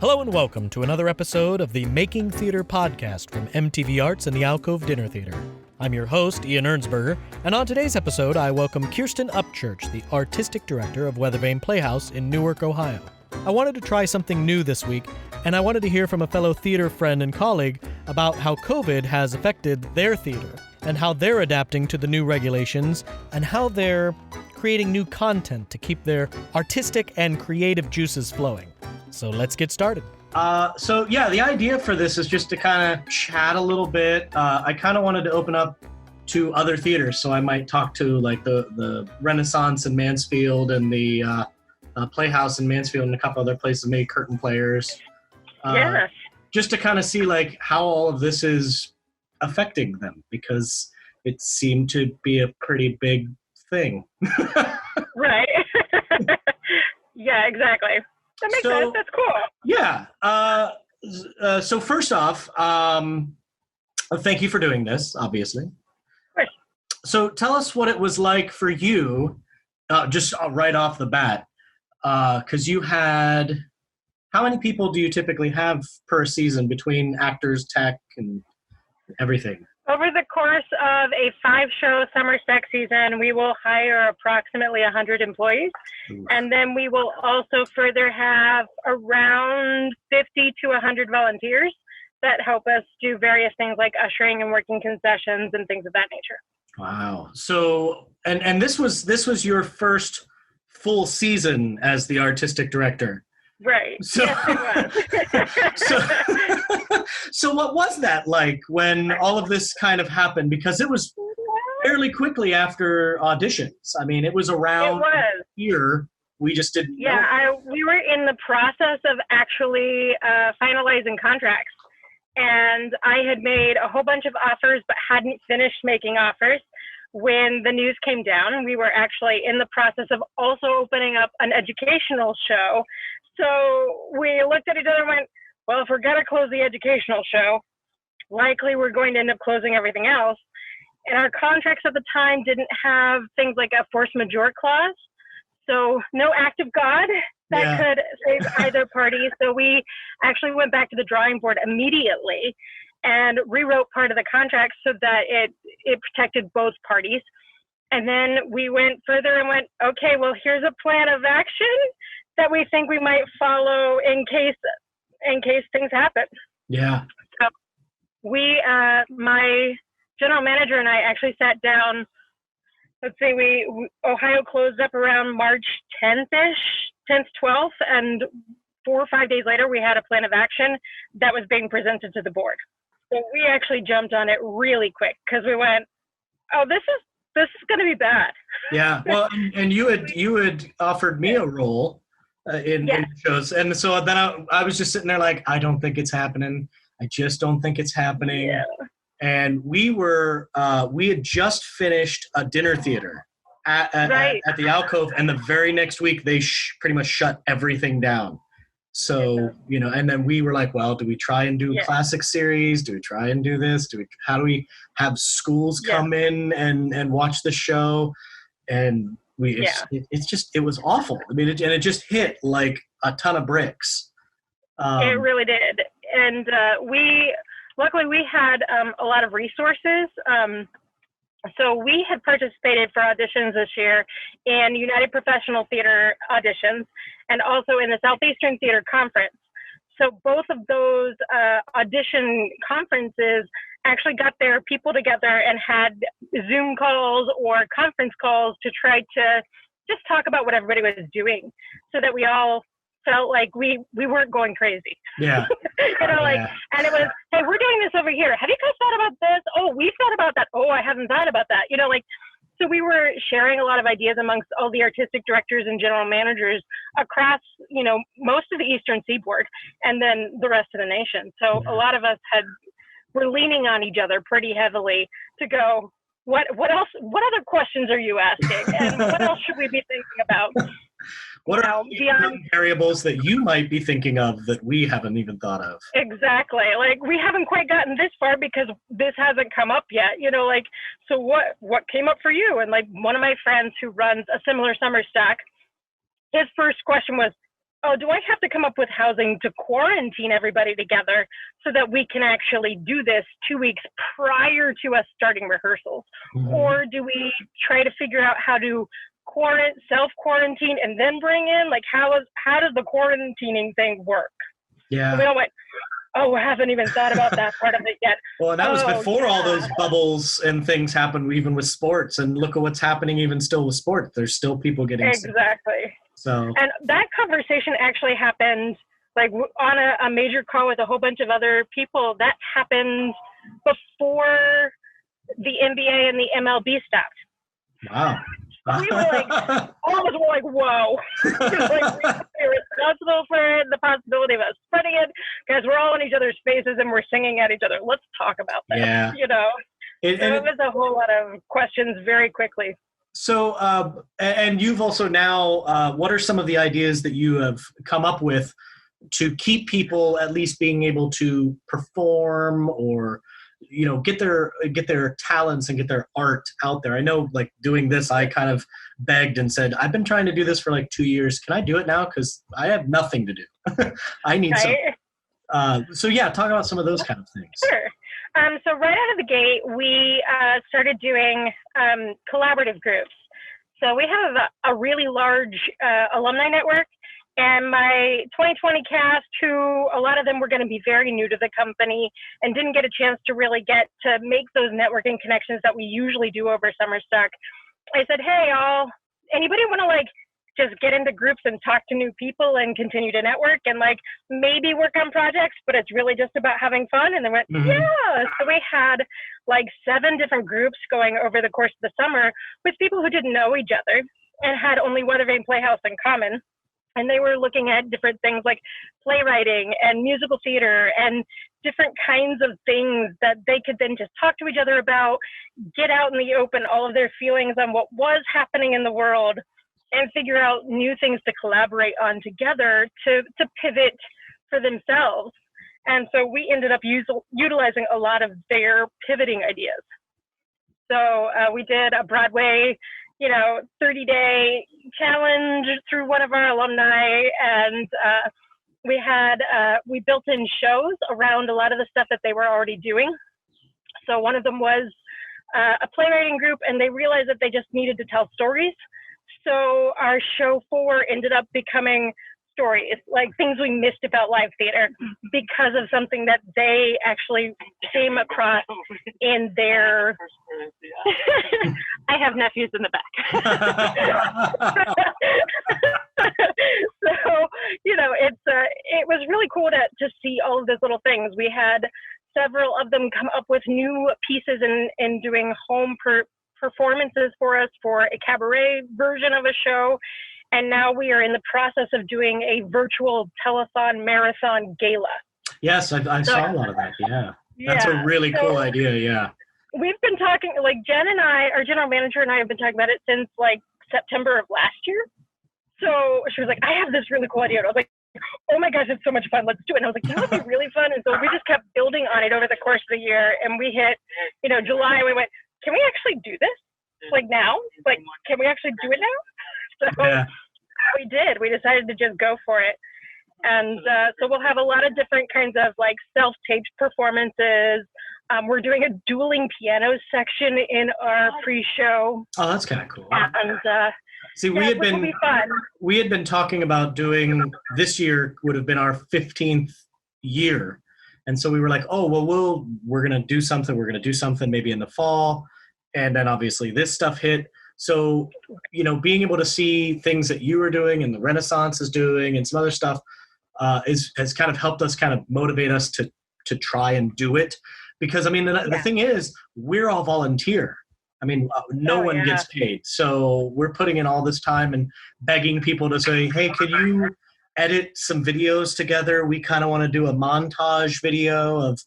Hello and welcome to another episode of the Making Theater podcast from MTV Arts and the Alcove Dinner Theater. I'm your host, Ian Ernsberger, and on today's episode, I welcome Kirsten Upchurch, the artistic director of Weathervane Playhouse in Newark, Ohio. I wanted to try something new this week, and I wanted to hear from a fellow theater friend and colleague about how COVID has affected their theater, and how they're adapting to the new regulations, and how they're creating new content to keep their artistic and creative juices flowing. So let's get started. The idea for this is just to kind of chat a little bit. I kind of wanted to open up to other theaters, so I might talk to like the Renaissance in Mansfield and the Playhouse in Mansfield and a couple other places, maybe Curtain Players. Yes. Just to kind of see like how all of this is affecting them, because it seemed to be a pretty big thing. Right. Yeah, exactly. That makes sense. That's cool. Yeah. So first off, thank you for doing this, obviously. Right. So tell us what it was like for you, just right off the bat, because you had, how many people do you typically have per season between actors, tech, and everything? Over the course of a 5-show summer spec season, we will hire approximately 100 employees. Ooh. And then we will also further have around 50 to 100 volunteers that help us do various things like ushering and working concessions and things of that nature. Wow. So, and this was your first full season as the artistic director. Right. So, yes, it was. So what was that like when all of this kind of happened? Because it was fairly quickly after auditions. I mean, it was around here. We just didn't know. We were in the process of actually finalizing contracts. And I had made a whole bunch of offers, but hadn't finished making offers when the news came down. We were actually in the process of also opening up an educational show. So we looked at each other and went, well, if we're going to close the educational show, likely we're going to end up closing everything else. And our contracts at the time didn't have things like a force majeure clause. So no act of God that could save either party. So we actually went back to the drawing board immediately and rewrote part of the contract so that it protected both parties. And then we went further and went, okay, well, here's a plan of action that we think we might follow in case things happen. Yeah. So my general manager and I actually sat down. Let's say Ohio closed up around March 10th-ish, 10th, 12th, and 4 or 5 days later, we had a plan of action that was being presented to the board. So we actually jumped on it really quick because we went, oh, this is going to be bad. Yeah. Well, and you had offered me a role in shows, and so then I was just sitting there like, I don't think it's happening. I just don't think it's happening. Yeah. And we had just finished a dinner theater at the Alcove, and the very next week they pretty much shut everything down. So, and then we were like, well, do we try and do a classic series? Do we try and do this? How do we have schools come in and watch the show? And it was awful. I mean, it just hit like a ton of bricks. It really did. And luckily we had a lot of resources. So we had participated for auditions this year in United Professional Theater auditions and also in the Southeastern Theater Conference. So both of those audition conferences actually got their people together and had Zoom calls or conference calls to try to just talk about what everybody was doing so that we all felt like we weren't going crazy. Yeah. And it was, hey, we're doing this over here. Have you guys thought about this? Oh, we thought about that. Oh, I haven't thought about that. So we were sharing a lot of ideas amongst all the artistic directors and general managers across, most of the Eastern Seaboard and then the rest of the nation. So a lot of us were leaning on each other pretty heavily to go, what else, what other questions are you asking? And what else should we be thinking about? What are beyond variables that you might be thinking of that we haven't even thought of? Exactly. Like, we haven't quite gotten this far because this hasn't come up yet. So what came up for you? And like one of my friends who runs a similar summer stack, his first question was, oh, do I have to come up with housing to quarantine everybody together so that we can actually do this 2 weeks prior to us starting rehearsals? Mm-hmm. Or do we try to figure out how to self-quarantine and then bring in? Like, how does the quarantining thing work? Yeah. So we don't we haven't even thought about that part of it yet. Well, and that was before all those bubbles and things happened, even with sports. And look at what's happening even still with sports. There's still people getting sick. Exactly. So, and that conversation actually happened like on a major call with a whole bunch of other people. That happened before the NBA and the MLB stopped. Wow. We were like, all of us were like, whoa. Like, we're responsible for the possibility of us spreading it because we're all in each other's faces and we're singing at each other. Let's talk about that. Yeah. You know, it was a whole lot of questions very quickly. So, and you've also now, what are some of the ideas that you have come up with to keep people at least being able to perform or, you know, get their talents and get their art out there? I know, like, doing this, I kind of begged and said, I've been trying to do this for like 2 years. Can I do it now? Because I have nothing to do. I need something. So yeah, talk about some of those kind of things. Sure. So right out of the gate, we started doing collaborative groups. So we have a really large alumni network. And my 2020 cast, who a lot of them were going to be very new to the company and didn't get a chance to really get to make those networking connections that we usually do over summer stock. I said, hey, anybody want to like just get into groups and talk to new people and continue to network and like maybe work on projects, but it's really just about having fun? And they went, yeah. So we had like 7 different groups going over the course of the summer with people who didn't know each other and had only Weather Vane Playhouse in common. And they were looking at different things like playwriting and musical theater and different kinds of things that they could then just talk to each other about, get out in the open, all of their feelings on what was happening in the world, and figure out new things to collaborate on together to pivot for themselves. And so we ended up utilizing a lot of their pivoting ideas. So we did a Broadway 30-day challenge through one of our alumni, and we built in shows around a lot of the stuff that they were already doing. So one of them was a playwriting group, and they realized that they just needed to tell stories. So our show 4 ended up becoming stories, like things we missed about live theater because of something that they actually came across in their I have nephews in the back. So, it was really cool to see all of those little things. We had several of them come up with new pieces and doing home performances for us for a cabaret version of a show. And now we are in the process of doing a virtual telethon marathon gala. Yes, I saw a lot of that. Yeah. That's a really cool idea. Yeah. We've been talking, like Jen and I, our general manager and I have been talking about it since like September of last year. So she was like, I have this really cool idea. And I was like, oh my gosh, it's so much fun. Let's do it. And I was like, that would be really fun. And so we just kept building on it over the course of the year. And we hit, July, we went, can we actually do this? Like now? Like, can we actually do it now? So we did. We decided to just go for it. And so we'll have a lot of different kinds of like self-taped performances. We're doing a dueling piano section in our pre-show. Oh, that's kind of cool. And see, we had been talking about doing, this year would have been our 15th year. And so we were like, oh, well, we're going to do something maybe in the fall. And then obviously this stuff hit. So, being able to see things that you were doing and the Renaissance is doing and some other stuff has kind of helped us kind of motivate us to try and do it. Because, the thing is, we're all volunteer. No one gets paid. So we're putting in all this time and begging people to say, hey, could you edit some videos together? We kind of want to do a montage video of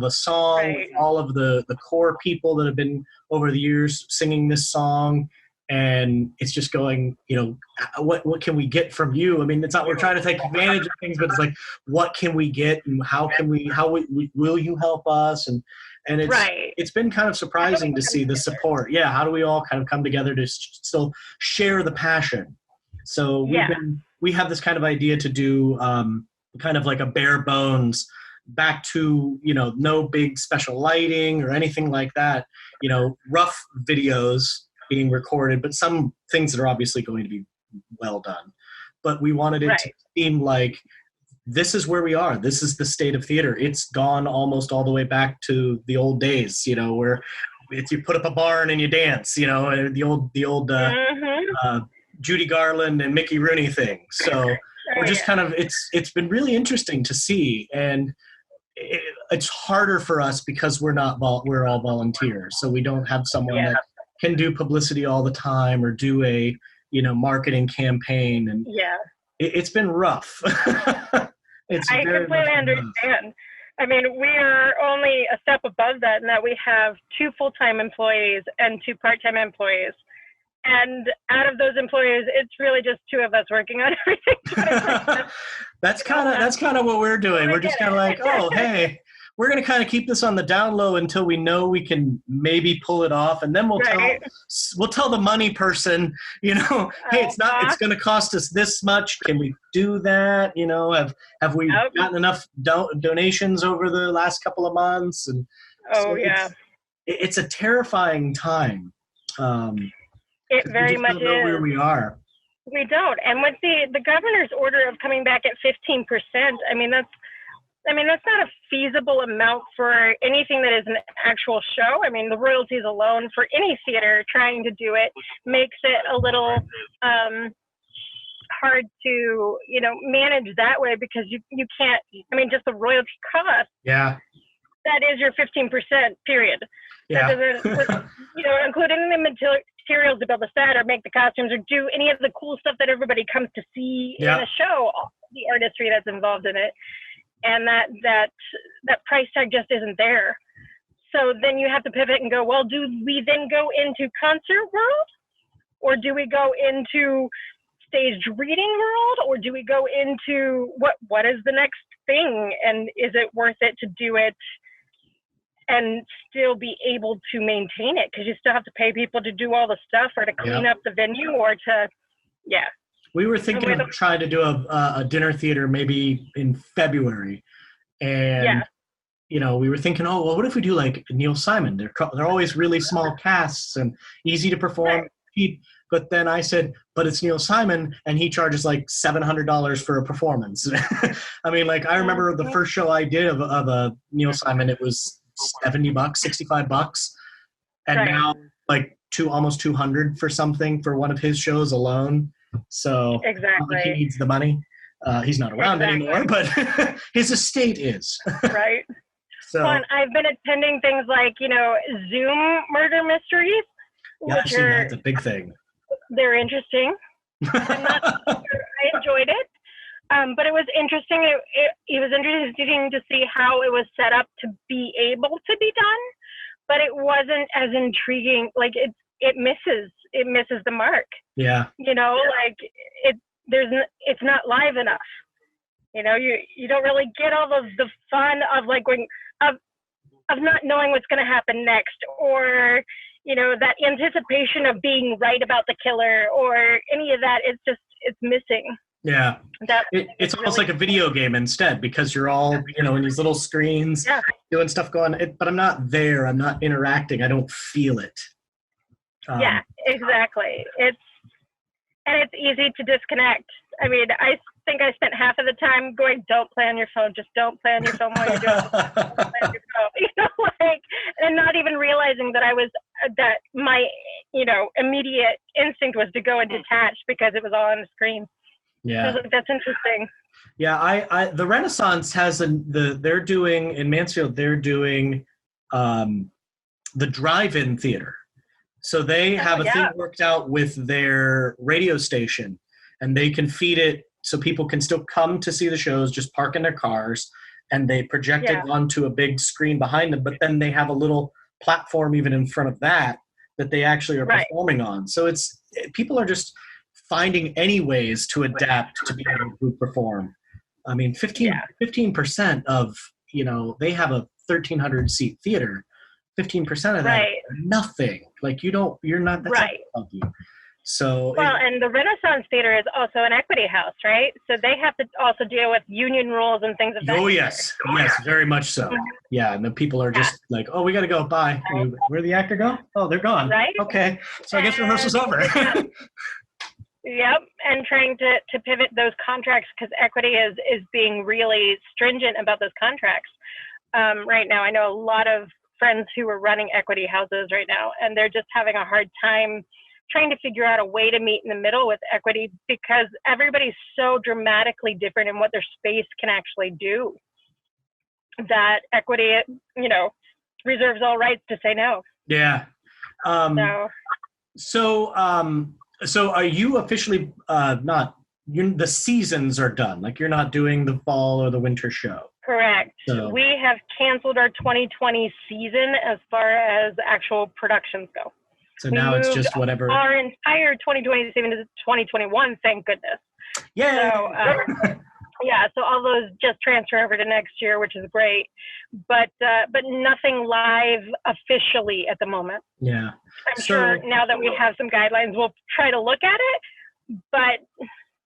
a song with all of the core people that have been over the years singing this song. And it's just going, what can we get from you? It's not, we're trying to take advantage of things, but it's like, what can we get and will you help us? And it's been kind of surprising to see the support. Yeah. How do we all kind of come together to still share the passion? So we have this kind of idea to do kind of like a bare bones back to, no big special lighting or anything like that, rough videos being recorded, but some things that are obviously going to be well done. But we wanted it to seem like this is where we are. This is the state of theater. It's gone almost all the way back to the old days, where you put up a barn and you dance, the old Judy Garland and Mickey Rooney thing. So we're just kind of, it's been really interesting to see. And it's harder for us because we're all volunteers. So we don't have someone that can do publicity all the time or do a, marketing campaign. And it's been rough. I completely understand. I mean, we are only a step above that in that we have 2 full-time employees and 2 part-time employees. And out of those employees, it's really just 2 of us working on everything. That's kind of what we're doing. We're just kind of like, oh, hey, we're going to kind of keep this on the down low until we know we can maybe pull it off, and then we'll tell the money person, hey, it's going to cost us this much. Can we do that? Have we gotten enough donations over the last couple of months? And it's a terrifying time. It very much is. Know where we are. We don't. And with the governor's order of coming back at 15%, I mean, that's not a feasible amount for anything that is an actual show. I mean, the royalties alone for any theater trying to do it makes it a little hard to, manage that way, because you can't, just the royalty cost. Yeah. That is your 15%, period. Yeah. Including the materials to build the set or make the costumes or do any of the cool stuff that everybody comes to see in a show, all the artistry that's involved in it. And that price tag just isn't there. So then you have to pivot and go, well, do we then go into concert world? Or do we go into staged reading world? Or do we go into what is the next thing? And is it worth it to do it and still be able to maintain it? Because you still have to pay people to do all the stuff or to clean up the venue or to, We were thinking of trying to do a dinner theater maybe in February. And, we were thinking, what if we do like Neil Simon? They're always really small casts and easy to perform. Right. But then I said, but it's Neil Simon and he charges like $700 for a performance. I remember the first show I did of a Neil Simon, it was $70, $65. And now like almost 200 for something for one of his shows alone. So exactly, he needs the money. He's not around anymore, but his estate is. Right. So and I've been attending things like, Zoom murder mysteries. Yeah, that's a big thing. They're interesting. I enjoyed it. But it was interesting. It was interesting to see how it was set up to be able to be done, but it wasn't as intriguing. Like it misses the mark. Yeah. It's not live enough. You don't really get all of the fun of like going of not knowing what's going to happen next, or that anticipation of being right about the killer or any of that. It's missing. Yeah. It's almost like a video game instead, because you're all, in these little screens doing stuff but I'm not there. I'm not interacting. I don't feel it. Yeah, exactly. It's easy to disconnect. I mean, I think I spent half of the time going, don't play on your phone. Just don't play on your phone while you're doing it. Don't play on your phone. And not even realizing that my, immediate instinct was to go and detach because it was all on the screen. Yeah. So that's interesting. Yeah. The Renaissance has they're doing in Mansfield, they're doing the drive-in theater. So they have a thing worked out with their radio station, and they can feed it so people can still come to see the shows, just park in their cars, and they project it onto a big screen behind them. But then they have a little platform even in front of that they actually are performing on. So people are just finding any ways to adapt to be able to perform. I mean, 15% of, they have a 1,300 seat theater. 15% of that, nothing. Like you're not, that's not of you. And the Renaissance Theater is also an equity house, right? So they have to also deal with union rules and things of that nature. Yes, very much so. Yeah, and the people are just like, oh, we got to go, bye. Where'd the actor go? Oh, they're gone. Right. Okay, so I guess rehearsal's over. Yep, and trying to pivot those contracts, because equity is being really stringent about those contracts right now. I know a lot of friends who are running equity houses right now, and they're just having a hard time trying to figure out a way to meet in the middle with equity, because everybody's so dramatically different in what their space can actually do, that equity, reserves all rights to say no. Yeah. So are you officially the seasons are done? Like, you're not doing the fall or the winter show? Correct. So we have canceled our 2020 season as far as actual productions go. So now it's just whatever. Our entire 2020 season is 2021, thank goodness. Yeah. So, so all those just transfer over to next year, which is great. But nothing live officially at the moment. Yeah. I'm sure now that we have some guidelines, we'll try to look at it. But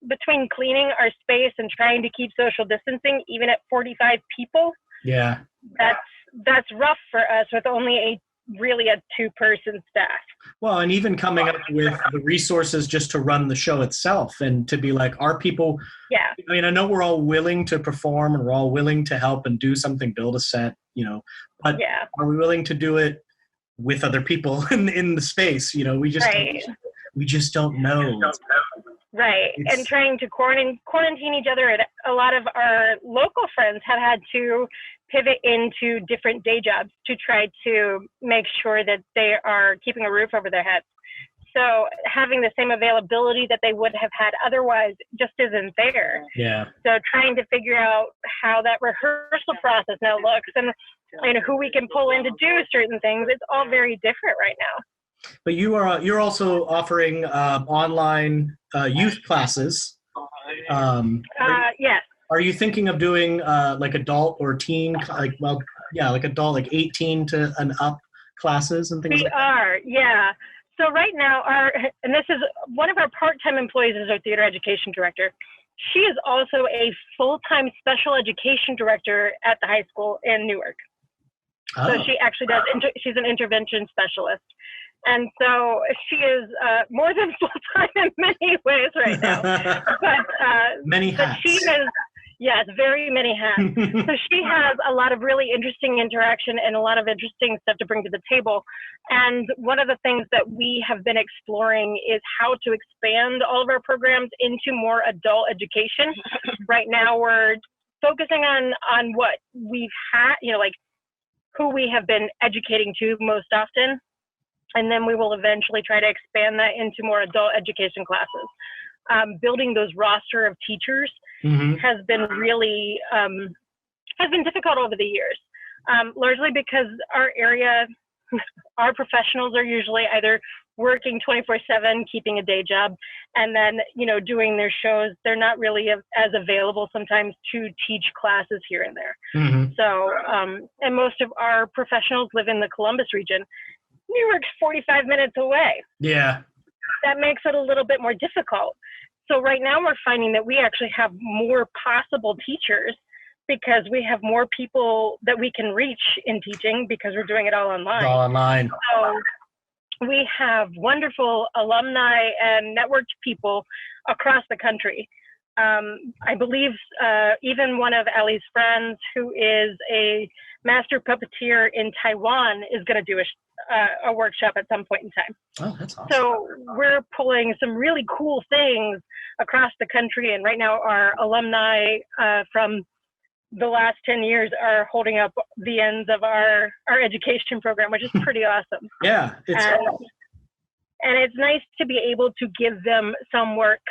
between cleaning our space and trying to keep social distancing, even at 45 people, that's rough for us with only a 2-person staff. Well, and even coming up with the resources just to run the show itself, and to be like, are people, I mean, I know we're all willing to perform and we're all willing to help and do something, build a set, but are we willing to do it with other people in the space? We just don't know. Right. And trying to quarantine each other. A lot of our local friends have had to pivot into different day jobs to try to make sure that they are keeping a roof over their heads. So having the same availability that they would have had otherwise just isn't there. Yeah. So trying to figure out how that rehearsal process now looks, and who we can pull in to do certain things, it's all very different right now. But you're also offering online youth classes. Yes. Are you thinking of doing like adult or teen, like adult, like 18 to and up classes and things like that? We are, yeah. So right now, and this is one of our part-time employees is our theater education director. She is also a full-time special education director at the high school in Newark. Oh. So she actually does, she's an intervention specialist. And so she is more than full-time in many ways right now. But many hats. But she has, yes, very many hats. So she has a lot of really interesting interaction and a lot of interesting stuff to bring to the table. And one of the things that we have been exploring is how to expand all of our programs into more adult education. Right now we're focusing on what we've had, like who we have been educating to most often. And then we will eventually try to expand that into more adult education classes. Building those roster of teachers has been really, has been difficult over the years, largely because our area, our professionals are usually either working 24/7, keeping a day job, and then, doing their shows. They're not really as available sometimes to teach classes here and there. So, and most of our professionals live in the Columbus region. Newark's 45 minutes away. Yeah. That makes it a little bit more difficult. So right now we're finding that we actually have more possible teachers because we have more people that we can reach in teaching because we're doing it all online. All online. So we have wonderful alumni and networked people across the country. I believe even one of Ellie's friends, who is a master puppeteer in Taiwan, is going to do a workshop at some point in time. Oh, that's awesome. So we're pulling some really cool things across the country. And right now our alumni from the last 10 years are holding up the ends of our education program, which is pretty awesome. Yeah. And it's nice to be able to give them some work,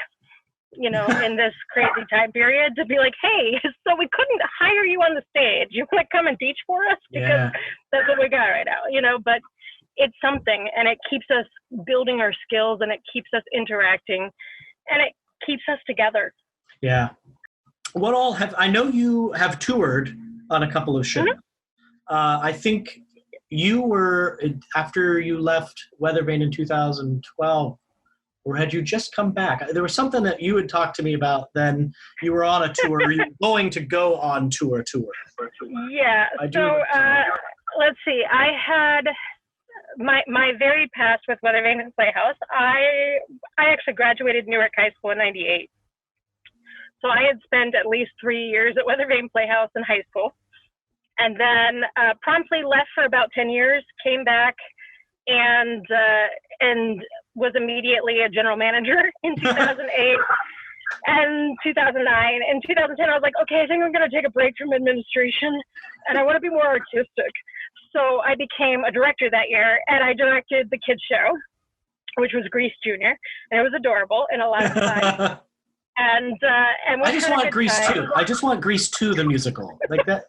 in this crazy time period, to be like, hey, so we couldn't hire you on the stage. You want to come and teach for us? Because that's what we got right now, but it's something, and it keeps us building our skills, and it keeps us interacting, and it keeps us together. Yeah. What all I know you have toured on a couple of shows. I think you were, after you left Weathervane in 2012, or had you just come back? There was something that you had talked to me about. Then you were on a tour. Or you were going to go on tour. Yeah. So let's see. I had my very past with Weather Vane Playhouse. I actually graduated Newark High School in '98. So I had spent at least 3 years at Weather Vane Playhouse in high school, and then promptly left for about 10 years. Came back and was immediately a general manager in 2008 and 2009. In 2010, I was like, okay, I think I'm going to take a break from administration, and I want to be more artistic. So I became a director that year, and I directed the kids show, which was Grease Junior, and it was adorable and a lot of fun. And I just want Grease 2. I just want Grease 2, the musical. Like that.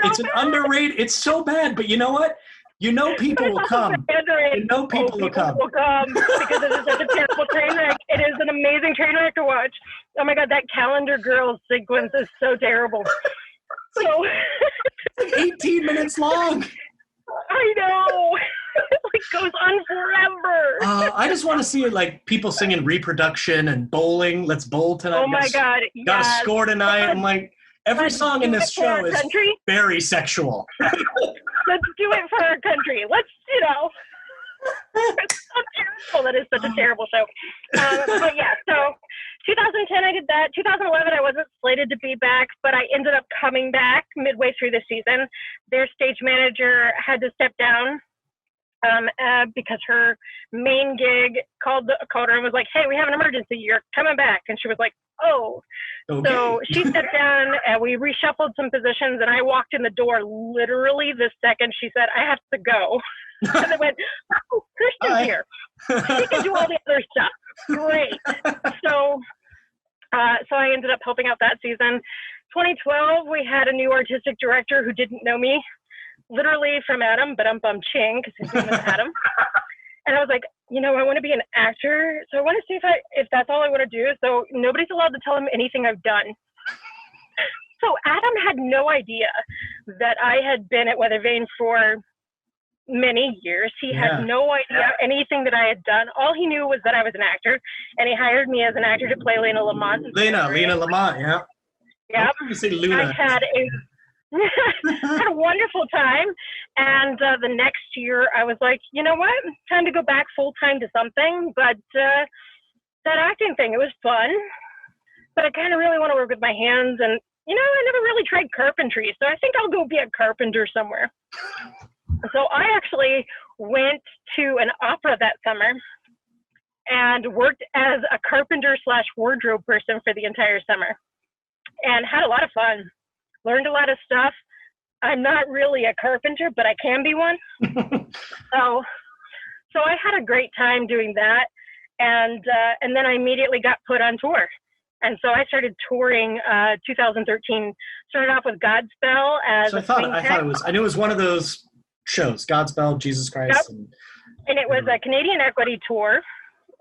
It's an underrated. It's so bad, but you know what? You know people will come. You know people will come. Because it is such a terrible train wreck. It is an amazing train wreck to watch. Oh my God, that Calendar Girls sequence is so terrible. So it's like 18 minutes long. I know. It like goes on forever. I just want to see like people singing Reproduction and bowling. Let's bowl tonight. Oh my God. Got to score tonight. I'm like, every song in this show is very sexual. Let's do it for our country. Let's, it's so terrible. That is such a terrible show. But yeah, so 2010 I did that. 2011 I wasn't slated to be back, but I ended up coming back midway through the season. Their stage manager had to step down because her main gig called her and was like, hey, we have an emergency. You're coming back. And she was like, oh. Okay. So she stepped down and we reshuffled some positions, and I walked in the door literally the second she said, I have to go. And I went, oh, Kirsten's here. She can do all the other stuff. Great. So I ended up helping out that season. 2012, we had a new artistic director who didn't know me, literally from Adam, but I'm bum ching because his name was Adam. And I was like, I want to be an actor, so I want to see if that's all I want to do. So nobody's allowed to tell him anything I've done. So Adam had no idea that I had been at Weather Vane for many years. He had no idea anything that I had done. All he knew was that I was an actor, and he hired me as an actor to play Lena Lamont. Lena Lamont, yeah. Yep. You say Luna. I had a wonderful time, and the next year I was like, you know what, time to go back full-time to something. But that acting thing, it was fun, but I kind of really want to work with my hands, and I never really tried carpentry, so I think I'll go be a carpenter somewhere. So I actually went to an opera that summer and worked as a carpenter / wardrobe person for the entire summer, and had a lot of fun. Learned a lot of stuff. I'm not really a carpenter, but I can be one. So I had a great time doing that. And then I immediately got put on tour. And so I started touring 2013. Started off with Godspell as I knew it was one of those shows, Godspell, Jesus Christ. Yep. And it was a Canadian Equity tour.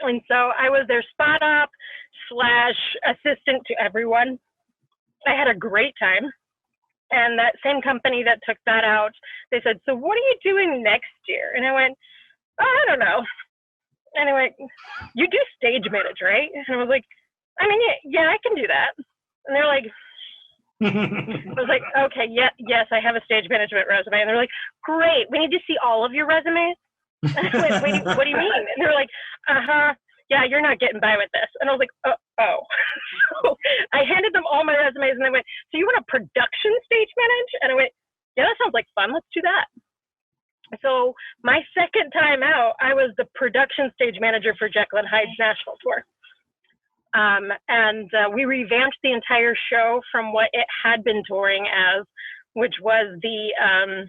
And so I was their spot op / assistant to everyone. I had a great time. And that same company that took that out, they said, so what are you doing next year? And I went, I don't know. And I went, you do stage manage, right? And I was like, I mean, yeah, I can do that. And they're like, I was like, okay, yes, I have a stage management resume. And they're like, great, we need to see all of your resumes. And I went, wait, what do you mean? And they're like, yeah, you're not getting by with this. And I was like, oh. So I handed them all my resumes, and they went, so you want a production stage manage? And I went, yeah, that sounds like fun. Let's do that. So my second time out, I was the production stage manager for Jekyll and Hyde's national tour. And we revamped the entire show from what it had been touring as, which was the,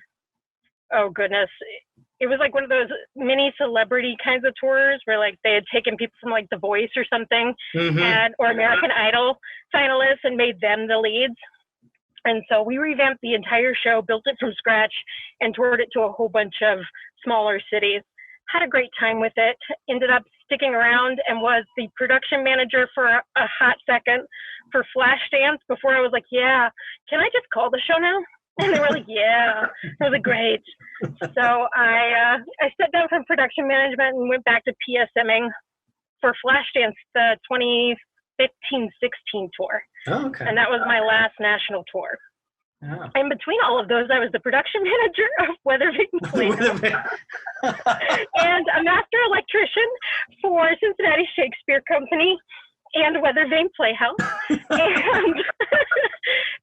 it was like one of those mini celebrity kinds of tours where like they had taken people from like The Voice or something, or American Idol finalists and made them the leads. And so we revamped the entire show, built it from scratch, and toured it to a whole bunch of smaller cities. Had a great time with it. Ended up sticking around and was the production manager for a hot second for Flashdance before I was like, yeah, can I just call the show now? And they were like, yeah. I was like, great. So I stepped down from production management and went back to PSMing. for Flashdance, the 2015-16 tour. Oh, okay. And that was my last national tour. Yeah. In between all of those, I was the production manager of Weather Vane Playhouse and a master electrician for Cincinnati Shakespeare Company and Weather Vane Playhouse.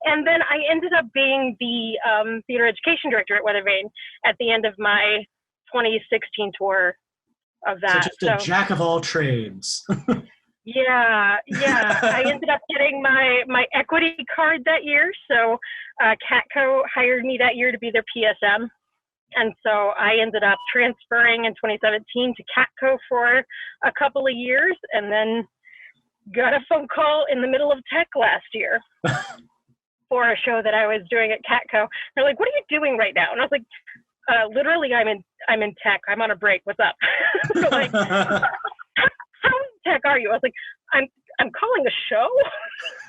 And then I ended up being the theater education director at Weather Vane at the end of my 2016 tour of that. So just a jack of all trades. Yeah. I ended up getting my equity card that year. So Catco hired me that year to be their PSM. And so I ended up transferring in 2017 to Catco for a couple of years, and then got a phone call in the middle of tech last year for a show that I was doing at Catco. They're like, "What are you doing right now?" And I was like, "Literally, I'm in tech. I'm on a break. What's up?" They're like, "How in tech are you?" I was like, I'm calling a show.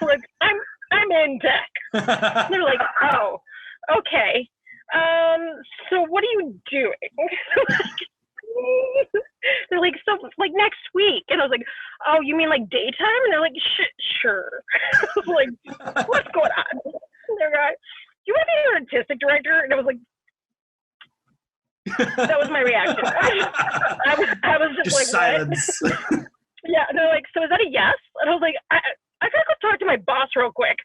Like, I'm in tech. They're like, "Oh, okay. So what are you doing?" They're like, "So like next week." And I was like, "Oh, you mean like daytime?" And they're like, "Sure." I was like, "What's going on?" And they're like, "Do you want to be an artistic director?" And I was like, that was my reaction. I was just like, silence. What? Yeah, and they're like, "So is that a yes?" And I was like, I gotta go talk to my boss real quick.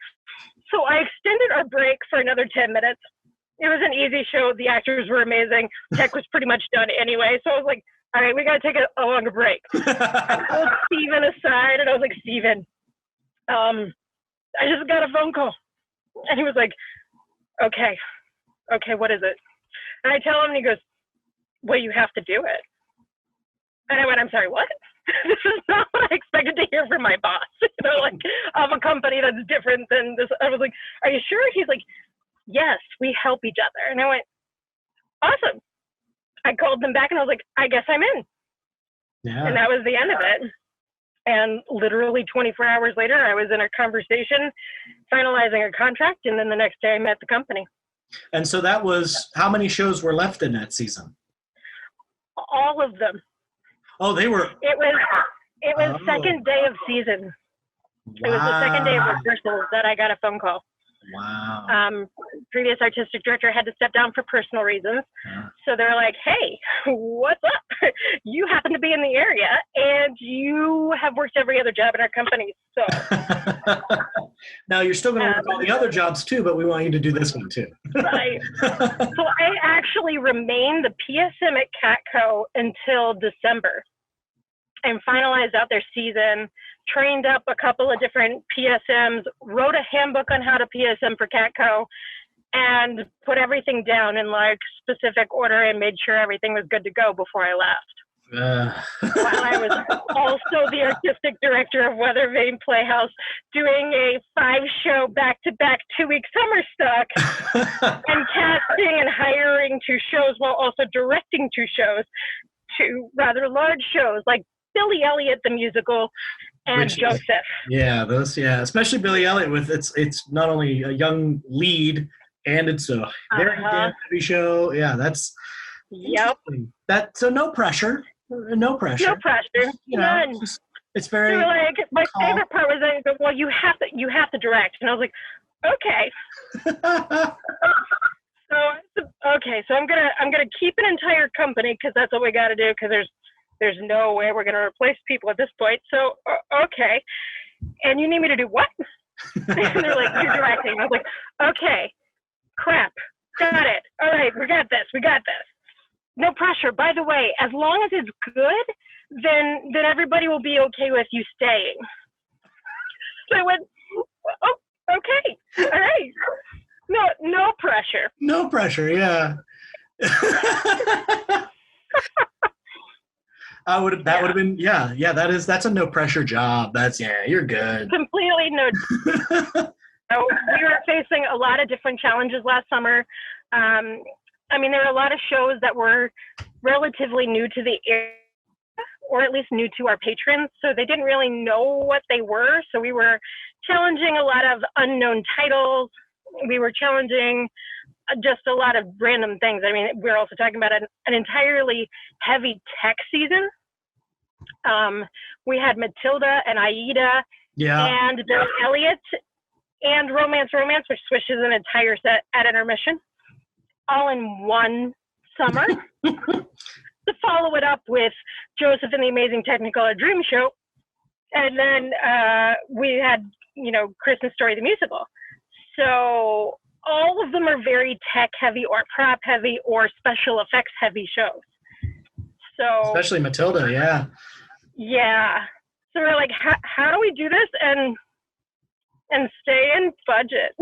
So I extended our break for another 10 minutes. It was an easy show. The actors were amazing. Tech was pretty much done anyway. So I was like, all right, we got to take a longer break. I pulled Steven aside, and I was like, "Steven, I just got a phone call." And he was like, okay, what is it? And I tell him, and he goes, "Well, you have to do it." And I went, "I'm sorry, what?" This is not what I expected to hear from my boss, like of a company that's different than this. I was like, "Are you sure?" He's like, "Yes, we help each other." And I went, "Awesome." I called them back and I was like, "I guess I'm in." Yeah. And that was the end of it. And literally 24 hours later, I was in a conversation, finalizing a contract, and then the next day I met the company. And so that was, how many shows were left in that season? All of them. Oh, they were. It was second day of season. Wow. It was the second day of rehearsals that I got a phone call. Wow. Previous artistic director had to step down for personal reasons. Yeah. So they're like, "Hey, what's up? You happen to be in the area and you have worked every other job in our company. So now you're still going to work all the other jobs too, but we want you to do this one too." Right. So I actually remained the PSM at Catco until December and finalized out their season, trained up a couple of different PSMs, wrote a handbook on how to PSM for Catco, and put everything down in like specific order and made sure everything was good to go before I left. While I was also the artistic director of Weather Vane Playhouse, doing a 5-show back-to-back 2-week summer stock and casting and hiring 2 shows while also directing 2 shows, 2 rather large shows like Billy Elliot the musical and Joseph. Especially Billy Elliot with it's not only a young lead and it's a very damn heavy show. Yeah, that's interesting. So no pressure. No pressure. No pressure. None. It's very. Like my favorite part was that, "Well, you have to direct," and I was like, "Okay." So I'm gonna keep an entire company because that's what we got to do because there's no way we're gonna replace people at this point. So okay, and you need me to do what? And they're like, "You're directing." I was like, "Okay, crap, got it. All right, we got this. No pressure. By the way, as long as it's good, then everybody will be okay with you staying." So I went, "Oh, okay, all right. No pressure." No pressure, yeah. Would have been that's a no pressure job. You're good. Completely no. So we were facing a lot of different challenges last summer. There were a lot of shows that were relatively new to the area, or at least new to our patrons, so they didn't really know what they were. So we were challenging a lot of unknown titles. We were challenging just a lot of random things. We're also talking about an entirely heavy tech season. We had Matilda and Aida and Bill Elliott and Romance, which switches an entire set at intermission, all in one summer. To follow it up with Joseph and the Amazing Technicolor Dream Show. And then we had, Christmas Story the Musical. So all of them are very tech heavy or prop heavy or special effects heavy shows. So especially Matilda, yeah. Yeah. So we're like, how do we do this and stay in budget?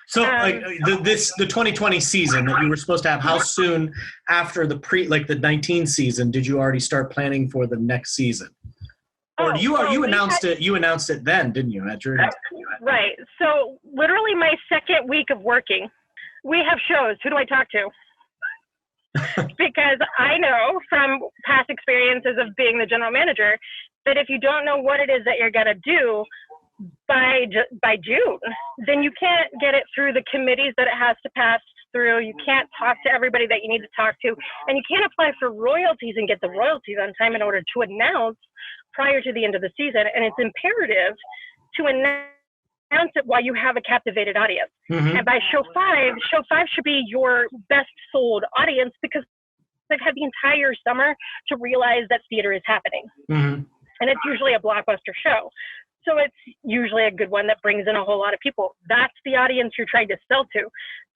So the 2020 season that you were supposed to have, how soon after the the 19 season did you already start planning for the next season? Or you announced it then, didn't you? Right. So literally my second week of working, we have shows. Who do I talk to? Because I know from past experiences of being the general manager that if you don't know what it is that you're going to do by June, then you can't get it through the committees that it has to pass through. You can't talk to everybody that you need to talk to, and you can't apply for royalties and get the royalties on time in order to announce prior to the end of the season. And it's imperative to announce it while you have a captivated audience. Mm-hmm. And by show five should be your best sold audience because they've had the entire summer to realize that theater is happening. Mm-hmm. And it's usually a blockbuster show. So it's usually a good one that brings in a whole lot of people. That's the audience you're trying to sell to.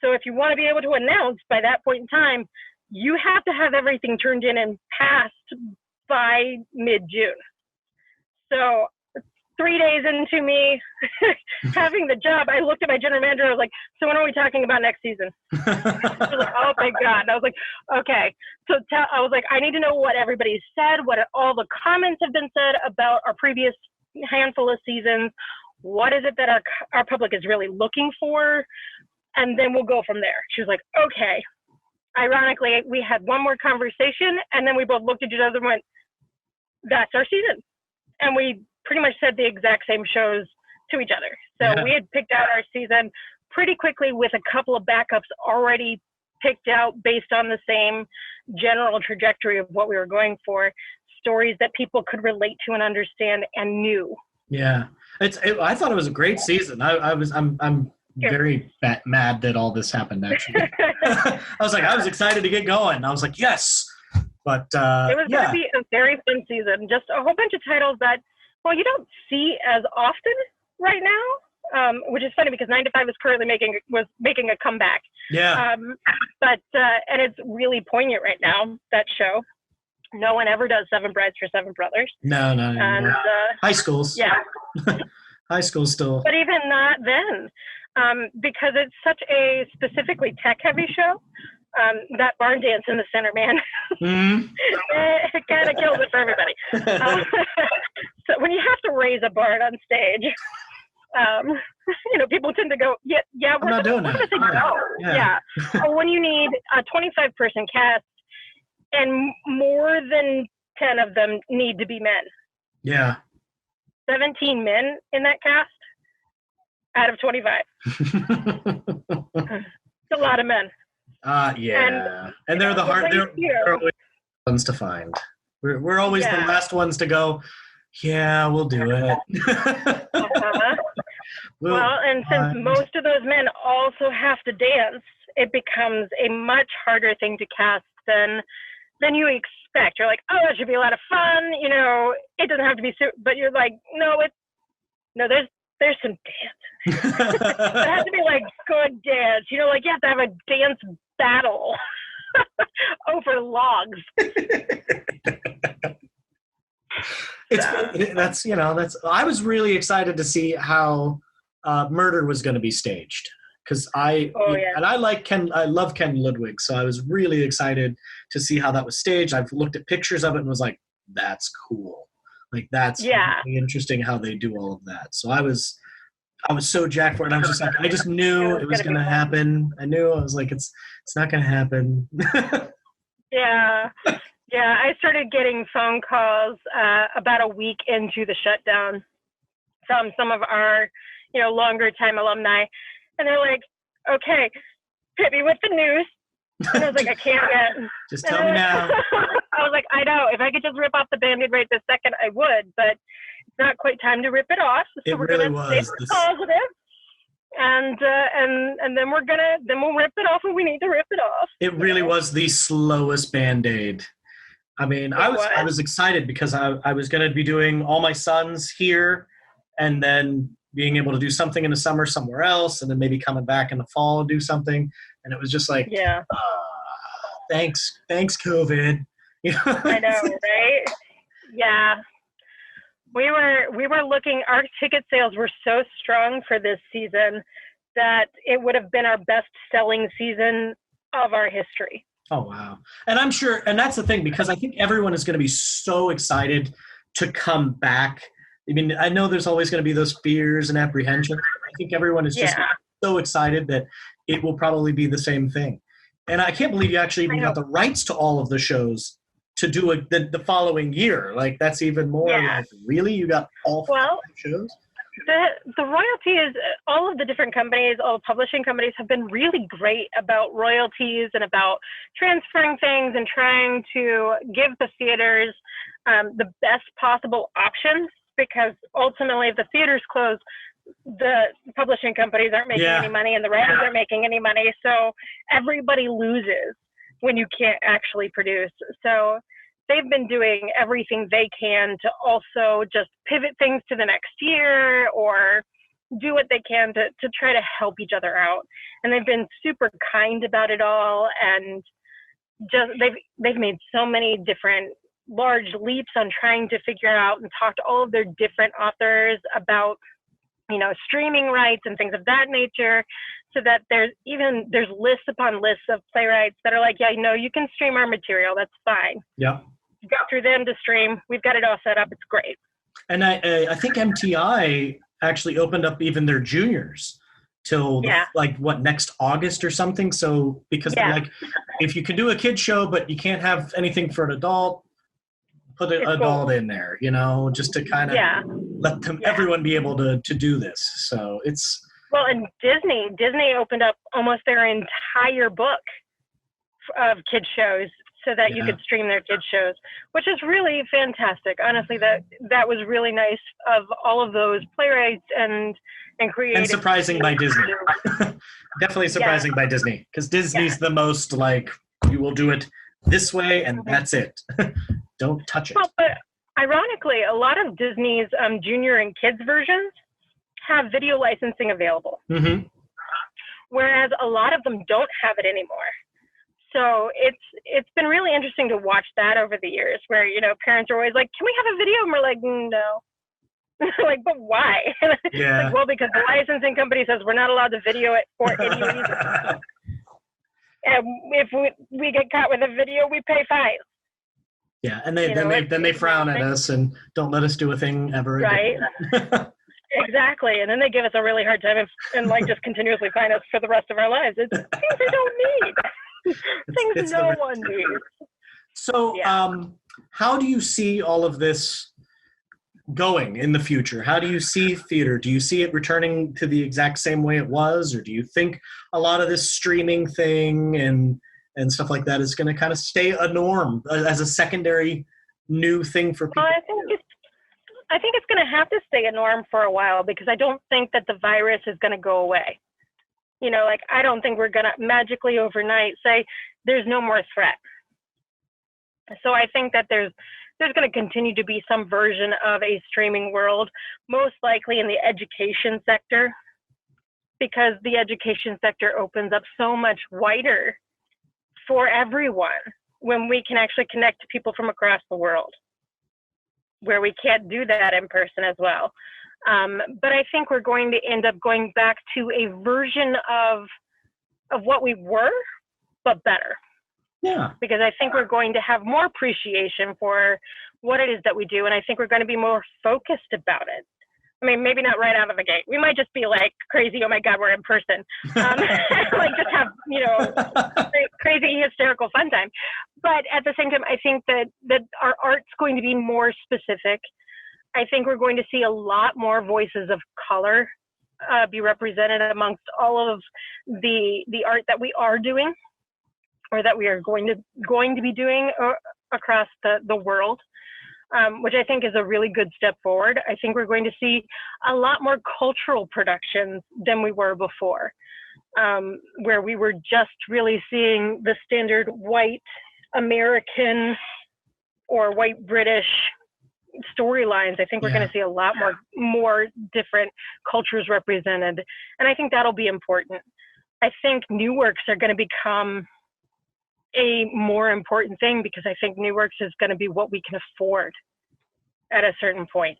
So if you want to be able to announce by that point in time, you have to have everything turned in and passed by mid-June. So 3 days into me having the job, I looked at my general manager. I was like, so when are we talking about next season? She was like, oh, thank God. And I was like, okay. So I was like, I need to know what everybody said, what all the comments have been said about our previous handful of seasons. What is it that our public is really looking for? And then we'll go from there. She was like, okay. Ironically, we had one more conversation, and then we both looked at each other and went, that's our season. And we pretty much said the exact same shows to each other. So we had picked out our season pretty quickly with a couple of backups already picked out based on the same general trajectory of what we were going for. Stories that people could relate to and understand and knew. Yeah, I thought it was a great season. I'm very mad that all this happened. Actually, I was excited to get going. I was like, yes, but it was going to be a very fun season. Just a whole bunch of titles that you don't see as often right now, which is funny because 9 to 5 is currently making a comeback. Yeah. But it's really poignant right now, that show. No one ever does Seven Brides for Seven Brothers. No. And, high schools. Yeah. High schools still. But even not then, because it's such a specifically tech-heavy show, that barn dance in the center, man, it kind of kills it for everybody. So when you have to raise a barn on stage, people tend to go, we're not doing that. Yeah. Or when you need a 25-person cast, and more than 10 of them need to be men. Yeah. 17 men in that cast out of 25. It's a lot of men. Yeah. And they're they're always the ones to find. We're always the last ones to go, yeah, we'll do it. Well, and since most of those men also have to dance, it becomes a much harder thing to cast than you expect. You're like, oh, that should be a lot of fun. It doesn't have to be but you're like, there's some dance. It has to be like good dance. You have to have a dance battle over logs. I was really excited to see how Murder was going to be staged. Because I love Ken Ludwig, so I was really excited to see how that was staged. I've looked at pictures of it and was like, that's cool. Like that's really interesting how they do all of that. So I was so jacked for it. And I was just like, I just knew it was going to happen. I was like, it's not going to happen. Yeah. I started getting phone calls about a week into the shutdown from some of our, longer time alumni. And they're like, okay, hit me with the news. And I was like, I can't yet. Just tell me now. I was like, I know. If I could just rip off the Band-Aid right this second, I would. But it's not quite time to rip it off. So It we're really gonna stay was. positive. And then we'll rip it off when we need to rip it off. It really was the slowest Band-Aid. I mean, I was excited because I was going to be doing All My Sons here, and then being able to do something in the summer somewhere else, and then maybe coming back in the fall and do something. And it was just like, thanks COVID. I know, right? Yeah. We were looking, our ticket sales were so strong for this season that it would have been our best selling season of our history. Oh, wow. And I'm sure, and that's the thing, because I think everyone is going to be so excited to come back. I mean, I know there's always going to be those fears and apprehensions. I think everyone is just so excited that it will probably be the same thing. And I can't believe you actually even got the rights to all of the shows to do the following year. Like, that's even more like, really? You got all 5 shows? The royalties, all of the different companies, all the publishing companies have been really great about royalties and about transferring things and trying to give the theaters the best possible options, because ultimately if the theaters close, the publishing companies aren't making any money and the writers aren't making any money. So everybody loses when you can't actually produce. So they've been doing everything they can to also just pivot things to the next year or do what they can to try to help each other out. And they've been super kind about it all. And just they've made so many different large leaps on trying to figure out and talk to all of their different authors about, streaming rights and things of that nature, so that there's lists upon lists of playwrights that are like, you can stream our material. That's fine. Yeah. Go through them to stream. We've got it all set up. It's great. And I think MTI actually opened up even their juniors till next August or something. So because they're like, if you can do a kid show, but you can't have anything for an adult, put an adult in there, just to kind of let them, everyone be able to do this. So it's. Well, and Disney opened up almost their entire book of kids shows so that you could stream their kids shows, which is really fantastic. Honestly, that was really nice of all of those playwrights and creative. And surprising by Disney. Definitely surprising by Disney, because Disney's the most like, you will do it this way and that's it. Don't touch it. Well, but ironically, a lot of Disney's junior and kids versions have video licensing available. Mm-hmm. Whereas a lot of them don't have it anymore. So it's been really interesting to watch that over the years, where, parents are always like, can we have a video? And we're like, no. Like, but why? Yeah. Like, well, because the licensing company says we're not allowed to video it for any reason. And if we get caught with a video, we pay fines. Yeah, and then they frown at us and don't let us do a thing ever again. Right. Exactly, and then they give us a really hard time and just continuously fine us for the rest of our lives. It's things we don't need. Things no one needs. So, how do you see all of this going in the future? How do you see theater? Do you see it returning to the exact same way it was, or do you think a lot of this streaming thing and stuff like that is going to kind of stay a norm as a secondary new thing for people? I think it's going to have to stay a norm for a while, because I don't think that the virus is going to go away. I don't think we're going to magically overnight say there's no more threat. So I think that there's going to continue to be some version of a streaming world, most likely in the education sector, because the education sector opens up so much wider for everyone when we can actually connect to people from across the world, where we can't do that in person as well. But I think we're going to end up going back to a version of what we were, but better. Yeah. Because I think we're going to have more appreciation for what it is that we do, and I think we're going to be more focused about it. I mean, maybe not right out of the gate. We might just be like crazy, oh my God, we're in person. Like just have, crazy, hysterical fun time. But at the same time, I think that our art's going to be more specific. I think we're going to see a lot more voices of color be represented amongst all of the art that we are doing. or that we are going to be doing across the world, which I think is a really good step forward. I think we're going to see a lot more cultural productions than we were before, where we were just really seeing the standard white American or white British storylines. I think we're going to see a lot more different cultures represented, and I think that'll be important. I think new works are going to become a more important thing, because I think new works is going to be what we can afford at a certain point,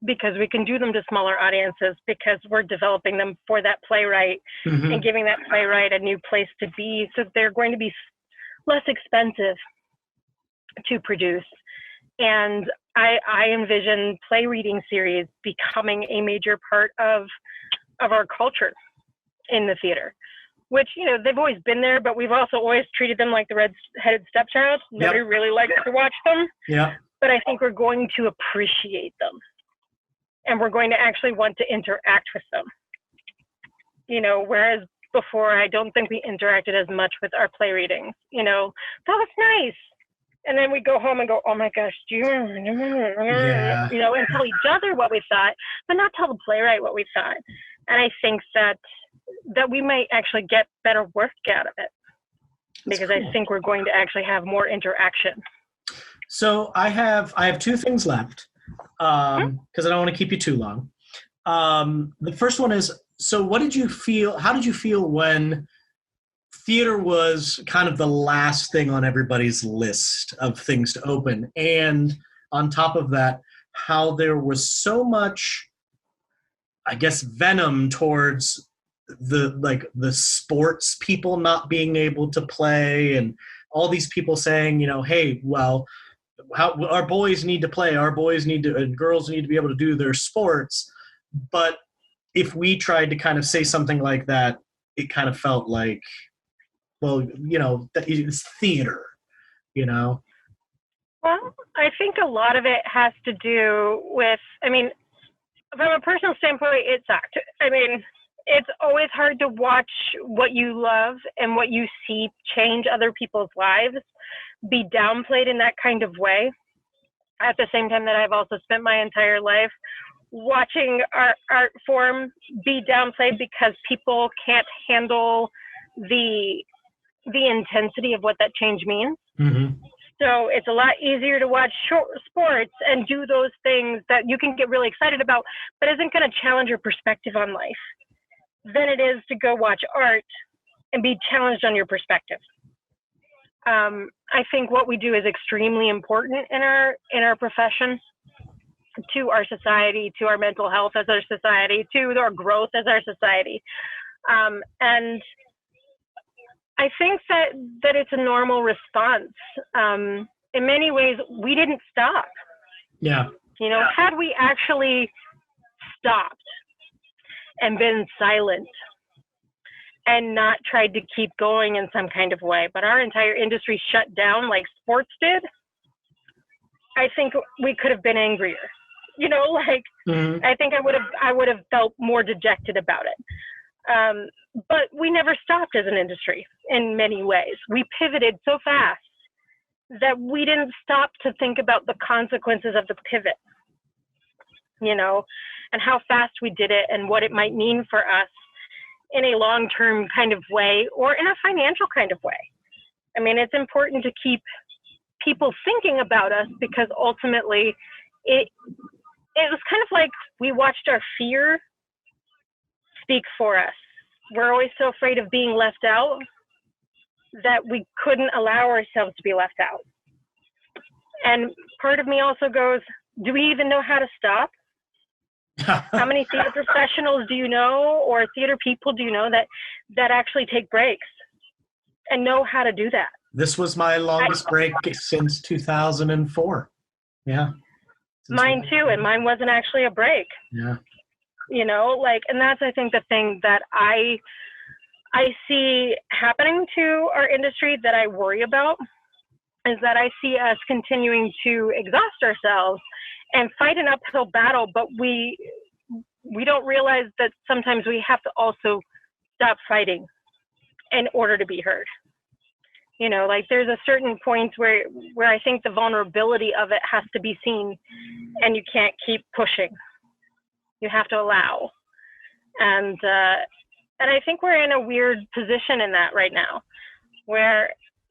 because we can do them to smaller audiences, because we're developing them for that playwright and giving that playwright a new place to be, so they're going to be less expensive to produce. And I envision play reading series becoming a major part of our culture in the theater, which, you know, they've always been there, but we've also always treated them like the red-headed stepchild. Nobody really likes to watch them. Yeah. But I think we're going to appreciate them, and we're going to actually want to interact with them. You know, whereas before, I don't think we interacted as much with our play readings. You know, that was nice. And then we go home and go, oh my gosh, do you remember? You know, and tell each other what we thought, but not tell the playwright what we thought. And I think that we might actually get better work out of it, because I think we're going to actually have more interaction. So I have two things left, because I don't want to keep you too long. The first one is, so how did you feel when theater was kind of the last thing on everybody's list of things to open? And on top of that, how there was so much, I guess, venom towards the sports people not being able to play, and all these people saying, you know, hey, well, our boys need to play, and girls need to be able to do their sports. But if we tried to kind of say something like that, it kind of felt like, well, you know, it's theater, you know? Well, I think a lot of it has to do with, I mean, from a personal standpoint, it sucked. I mean, it's always hard to watch what you love and what you see change other people's lives be downplayed in that kind of way. At the same time that I've also spent my entire life watching our art form be downplayed because people can't handle the intensity of what that change means. So it's a lot easier to watch sports and do those things that you can get really excited about, but isn't going to challenge your perspective on life, than it is to go watch art and be challenged on your perspective. I think what we do is extremely important in our profession, to our society, to our mental health as our society, to our growth as our society. And I think that it's a normal response. In many ways, we didn't stop. Yeah. You know, had we actually stopped and been silent and not tried to keep going in some kind of way, but our entire industry shut down like sports did, I think we could have been angrier. You know, like, I think I would have felt more dejected about it. But we never stopped as an industry in many ways. We pivoted so fast that we didn't stop to think about the consequences of the pivot, you know, and how fast we did it and what it might mean for us in a long-term kind of way or in a financial kind of way. I mean, it's important to keep people thinking about us, because ultimately it was kind of like we watched our fear speak for us. We're always so afraid of being left out that we couldn't allow ourselves to be left out. And part of me also goes, do we even know how to stop? How many theater professionals do you know, or theater people do you know that actually take breaks and know how to do that? This was my longest break since 2004. Yeah. Mine too, and mine wasn't actually a break. Yeah. You know, like, and that's, I think, the thing that I see happening to our industry that I worry about, is that I see us continuing to exhaust ourselves and fight an uphill battle, but we don't realize that sometimes we have to also stop fighting in order to be heard. You know, like there's a certain point where I think the vulnerability of it has to be seen, and you can't keep pushing. You have to allow. And I think we're in a weird position in that right now, where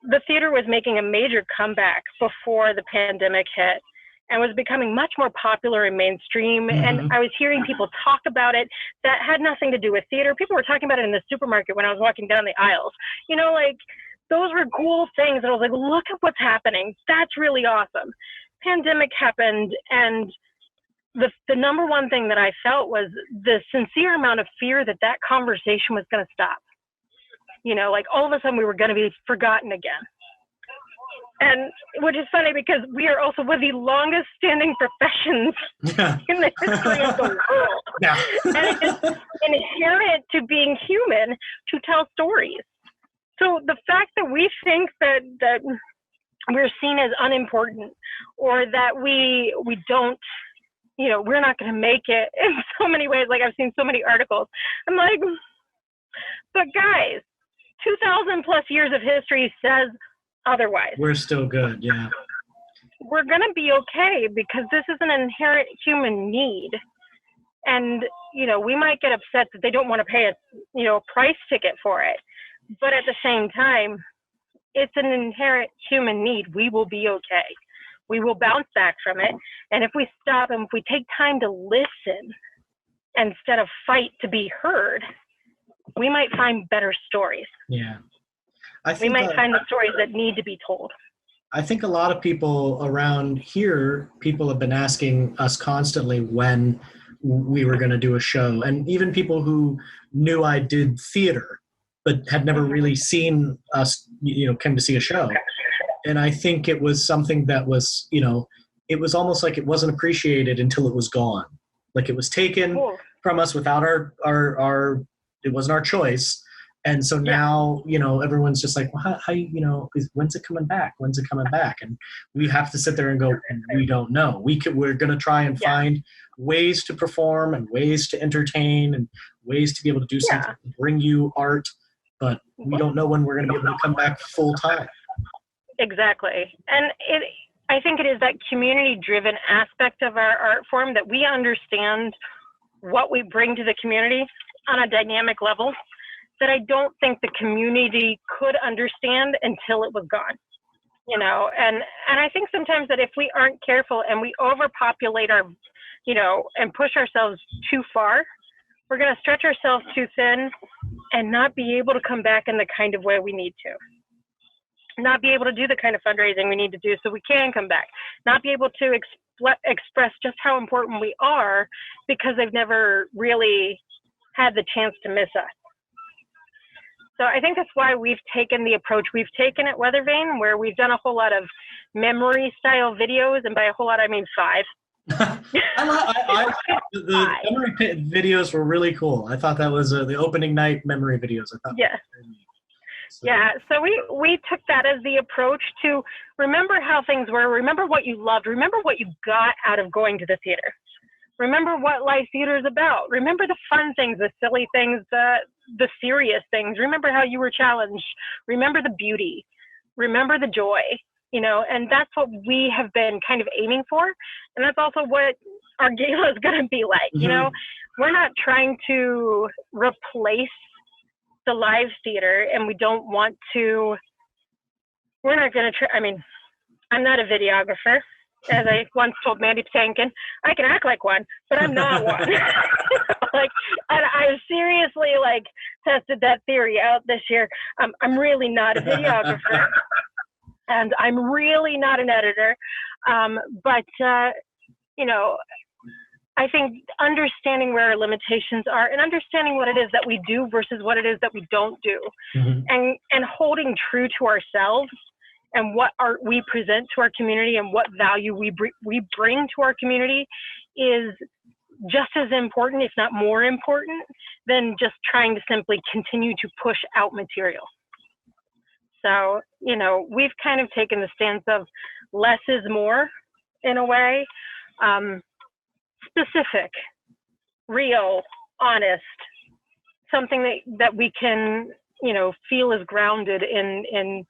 the theater was making a major comeback before the pandemic hit and was becoming much more popular and mainstream. Mm-hmm. And I was hearing people talk about it that had nothing to do with theater. People were talking about it in the supermarket when I was walking down the aisles. You know, like those were cool things. And I was like, look at what's happening. That's really awesome. Pandemic happened, and the number one thing that I felt was the sincere amount of fear that that conversation was going to stop. You know, like all of a sudden we were going to be forgotten again. And which is funny because we are also one of the longest standing professions in the history of the world. Yeah. And it's inherent to being human to tell stories. So the fact that we think that we're seen as unimportant, or that we don't, you know, we're not going to make it in so many ways. Like I've seen so many articles. I'm like, but guys, 2,000 plus years of history says otherwise. We're still good, yeah. We're going to be okay because this is an inherent human need. And, you know, we might get upset that they don't want to pay a price ticket for it. But at the same time, it's an inherent human need. We will be okay. We will bounce back from it. And if we stop and if we take time to listen instead of fight to be heard, we might find better stories. Yeah. We might find the stories that need to be told. I think a lot of people around here, people have been asking us constantly when we were going to do a show. And even people who knew I did theater, but had never really seen us, you know, come to see a show. And I think it was something that was, you know, it was almost like it wasn't appreciated until it was gone. Like it was taken from us without our it wasn't our choice. And so now, you know, everyone's just like, well, how you know, when's it coming back? When's it coming back? And we have to sit there and go, we don't know. We're going to try and find ways to perform and ways to entertain and ways to be able to do something, to bring you art, but we don't know when we're going to be able to come back full time. Exactly. And I think it is that community-driven aspect of our art form that we understand what we bring to the community on a dynamic level that I don't think the community could understand until it was gone. You know, and I think sometimes that if we aren't careful and we overpopulate our, you know, and push ourselves too far, we're going to stretch ourselves too thin and not be able to come back in the kind of way we need to. Not be able to do the kind of fundraising we need to do so we can come back. Not be able to express just how important we are because they've never really had the chance to miss us. So I think that's why we've taken the approach we've taken at Weathervane, where we've done a whole lot of memory style videos, and by a whole lot I mean 5. The memory videos were really cool. I thought that was the opening night memory videos. I thought. Yes. So. Yeah, so we took that as the approach to remember how things were, remember what you loved, remember what you got out of going to the theater. Remember what live theater is about. Remember the fun things, the silly things, the serious things. Remember how you were challenged. Remember the beauty. Remember the joy, you know, and that's what we have been kind of aiming for. And that's also what our gala is going to be like, you know. We're not trying to replace the live theater, and we don't want to, we're not going to try, I mean, I'm not a videographer. As I once told Mandy Patinkin, I can act like one, but I'm not one. Like, and I seriously like tested that theory out this year. I'm really not a videographer, and I'm really not an editor. But you know, I think understanding where our limitations are and understanding what it is that we do versus what it is that we don't do, and holding true to ourselves and what art we present to our community and what value we bring to our community is just as important, if not more important, than just trying to simply continue to push out material. So, you know, we've kind of taken the stance of less is more in a way, specific, real, honest, something that we can feel is grounded in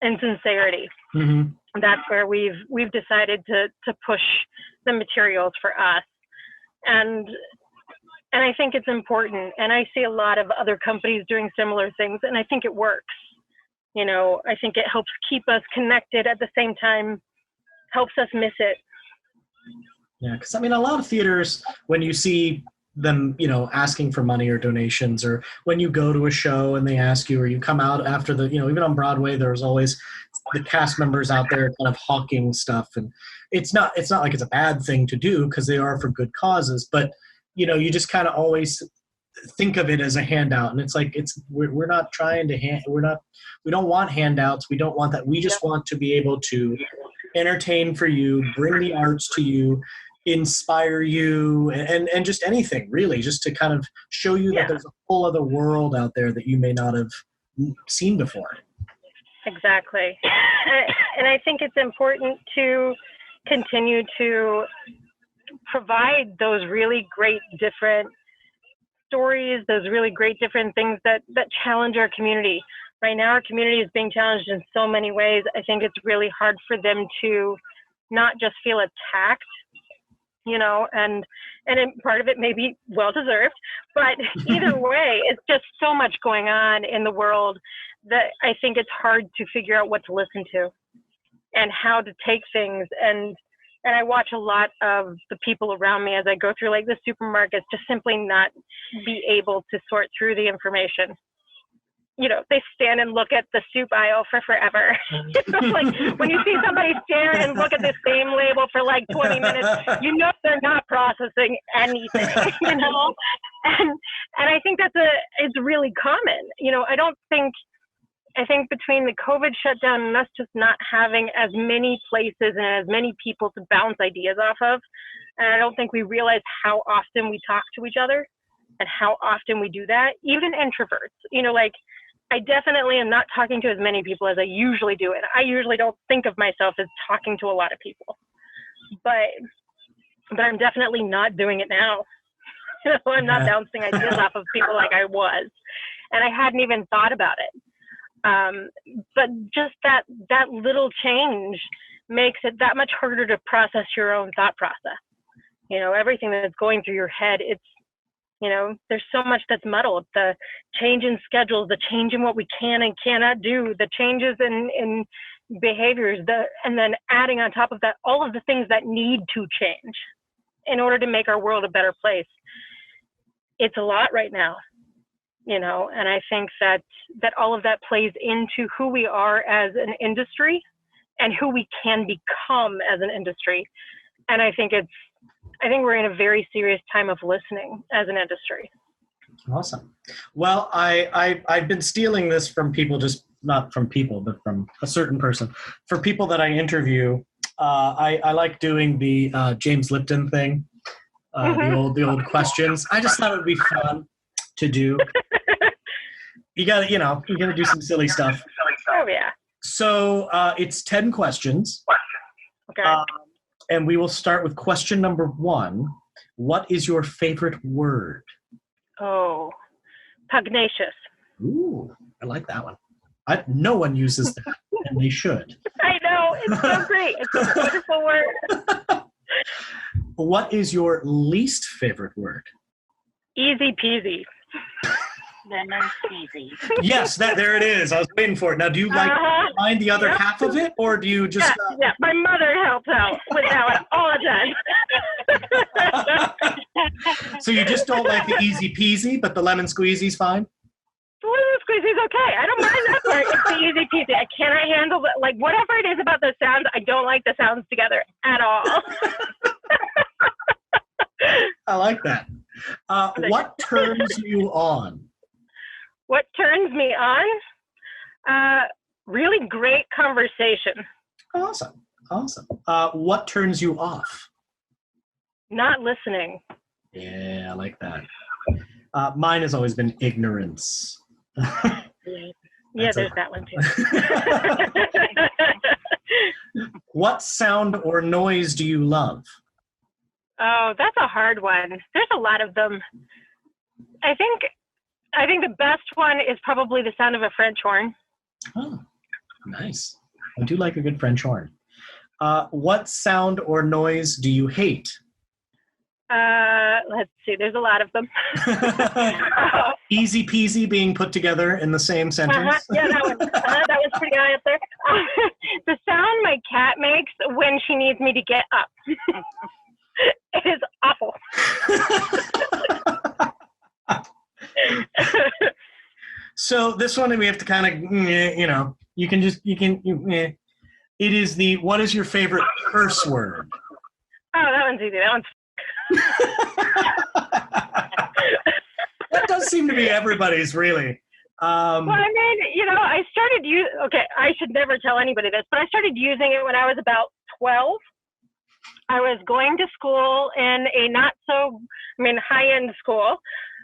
sincerity. Mm-hmm. That's where we've decided to push the materials for us. And I think it's important. And I see a lot of other companies doing similar things, and I think it works. I think it helps keep us connected, at the same time helps us miss it. Yeah, because a lot of theaters, when you see them, asking for money or donations, or when you go to a show and they ask you, or you come out after the, even on Broadway, there's always the cast members out there kind of hawking stuff, and it's not like it's a bad thing to do, because they are for good causes, but you just kind of always think of it as a handout, and it's like we're not trying to we don't want handouts, we don't want that, we just want to be able to entertain for you, bring the arts to you, inspire you, and just anything really, just to kind of show you that there's a whole other world out there that you may not have seen before. Exactly. And I think it's important to continue to provide those really great different stories, those really great different things that challenge our community. Right now, our community is being challenged in so many ways. I think it's really hard for them to not just feel attacked, and part of it may be well-deserved, but either way, it's just so much going on in the world that I think it's hard to figure out what to listen to and how to take things. And I watch a lot of the people around me as I go through like the supermarkets, just simply not be able to sort through the information. They stand and look at the soup aisle for forever. Like when you see somebody stare and look at the same label for like 20 minutes, they're not processing anything, And I think it's really common. I think between the COVID shutdown and us just not having as many places and as many people to bounce ideas off of, and I don't think we realize how often we talk to each other and how often we do that, even introverts. I definitely am not talking to as many people as I usually do, and I usually don't think of myself as talking to a lot of people. But I'm definitely not doing it now. I'm not bouncing ideas off of people like I was, and I hadn't even thought about it. But just that little change makes it that much harder to process your own thought process. Everything that's going through your head, there's so much that's muddled. The change in schedules, the change in what we can and cannot do, the changes in behaviors, and then adding on top of that, all of the things that need to change in order to make our world a better place. It's a lot right now. And I think that all of that plays into who we are as an industry and who we can become as an industry. And I think we're in a very serious time of listening as an industry. Awesome. Well, I've been stealing this from people, just not from people, but from a certain person. For people that I interview, I like doing the James Lipton thing, the old questions. I just thought it would be fun to do. You gotta do some silly stuff. Oh yeah. So it's 10 questions. Okay. And we will start with question number 1. What is your favorite word? Oh, pugnacious. Ooh, I like that one. No one uses that, and they should. I know, it's so great. It's a wonderful word. What is your least favorite word? Easy peasy. Lemon squeezy. Yes, there it is. I was waiting for it. Now, do you find the other half of it, or do you just... Yeah, my mother helps out with that one all the time. So you just don't like the easy peasy, but the lemon squeezy's fine? The lemon squeezy's okay. I don't mind that part. It's the easy peasy. I cannot handle it. Like, whatever it is about the sounds, I don't like the sounds together at all. I like that. What turns you on? What turns me on? Really great conversation. Awesome. What turns you off? Not listening. Yeah, I like that. Mine has always been ignorance. Yeah, there's that one too. What sound or noise do you love? Oh, that's a hard one. There's a lot of them. I think I think the best one is probably the sound of a French horn. Oh, nice. I do like a good French horn. What sound or noise do you hate? Let's see. There's a lot of them. Easy peasy being put together in the same sentence. Yeah, that was pretty high up there. The sound my cat makes when she needs me to get up. It is awful. So this one we have to kind of, it is what is your favorite curse word? Oh, that one's easy. That one's That does seem to be everybody's, really. Well, I mean, I started I should never tell anybody this, but I started using it when I was about 12. I was going to school in a high-end school,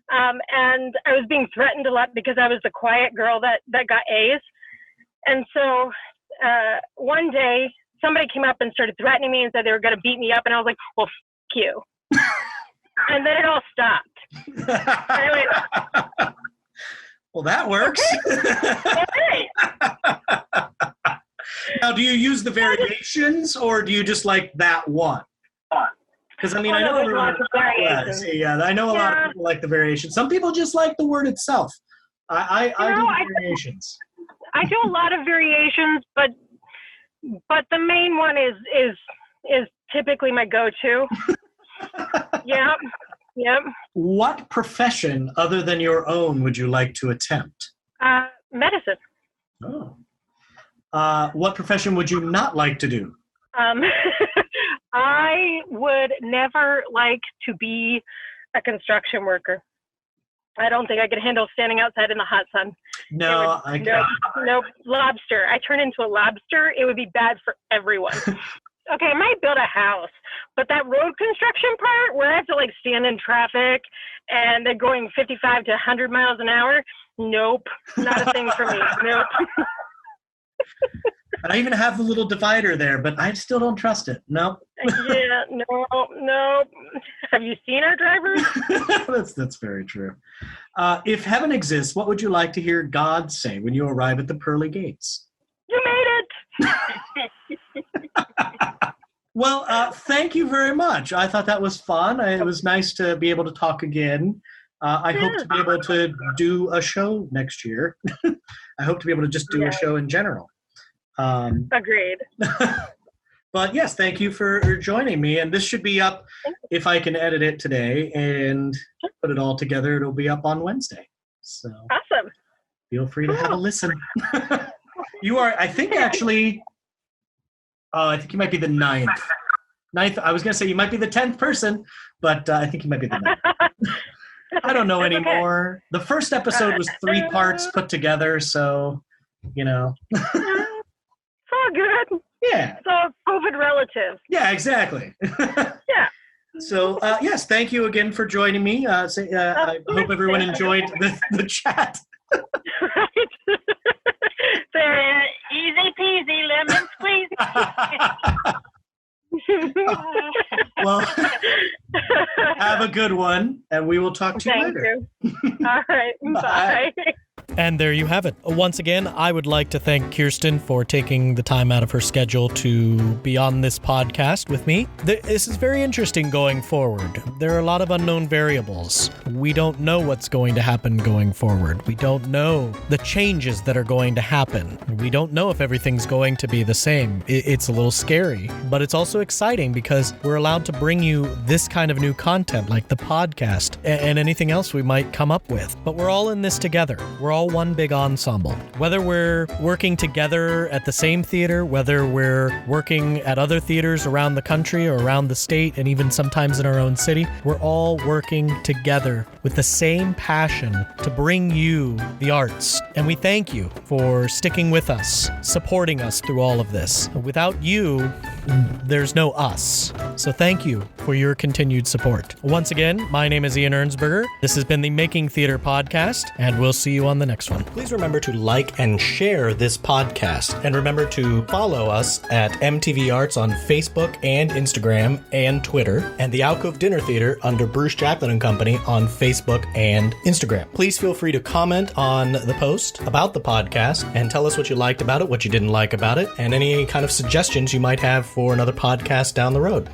and I was being threatened a lot because I was the quiet girl that got A's. And so one day, somebody came up and started threatening me and said they were going to beat me up, and I was like, well, f*** you. And then it all stopped. And I went, well, that works. Okay. Now, do you use the variations, or do you just like that one? Because, I know everyone. I know a lot of people like the variations. Some people just like the word itself. I do the variations. I do a lot of variations, but the main one is typically my go-to. Yep. What profession other than your own would you like to attempt? Medicine. Oh. What profession would you not like to do? I would never like to be a construction worker. I don't think I could handle standing outside in the hot sun. No, I can't. Nope. Lobster. I turn into a lobster. It would be bad for everyone. Okay, I might build a house, but that road construction part where I have to stand in traffic and they're going 55 to 100 miles an hour, nope, not a thing for me. Nope. I even have the little divider there, but I still don't trust it. Nope. Yeah, no. Have you seen our drivers? That's very true. If heaven exists, what would you like to hear God say when you arrive at the pearly gates? You made it! Well, thank you very much. I thought that was fun. It was nice to be able to talk again. I hope to be able to do a show next year. I hope to be able to just do a show in general. Agreed. But yes, thank you for joining me. And this should be up, if I can edit it today and put it all together, it'll be up on Wednesday. So awesome. Feel free to have a listen. You are, I think, actually... I think you might be the ninth. I was going to say you might be the 10th person, but I think you might be the 9th. I don't know anymore. Okay. The first episode was 3 parts put together, so, It's all good. Yeah. It's all COVID relative. Yeah, exactly. Yeah. So, yes, thank you again for joining me. I hope everyone enjoyed the chat. Right. Easy peasy, lemon squeezy. Well, have a good one, and we will talk to you later. You. All right. Bye. And there you have it. Once again, I would like to thank Kirsten for taking the time out of her schedule to be on this podcast with me. This is very interesting going forward. There are a lot of unknown variables. We don't know what's going to happen going forward. We don't know the changes that are going to happen. We don't know if everything's going to be the same. It's a little scary, but it's also exciting because we're allowed to bring you this kind of new content like the podcast and anything else we might come up with. But we're all in this together. We're all one big ensemble. Whether we're working together at the same theater, whether we're working at other theaters around the country or around the state, and even sometimes in our own city, we're all working together with the same passion to bring you the arts. And we thank you for sticking with us, supporting us through all of this. Without you, there's no us. So thank you for your continued support. Once again, my name is Ian Ernsberger. This has been the Making Theater Podcast, and we'll see you on the next one. Please remember to like and share this podcast. And remember to follow us at MTV Arts on Facebook and Instagram and Twitter, and the Alcove Dinner Theater under Bruce Jacklin and Company on Facebook and Instagram. Please feel free to comment on the post about the podcast and tell us what you liked about it, what you didn't like about it, and any kind of suggestions you might have for another podcast down the road.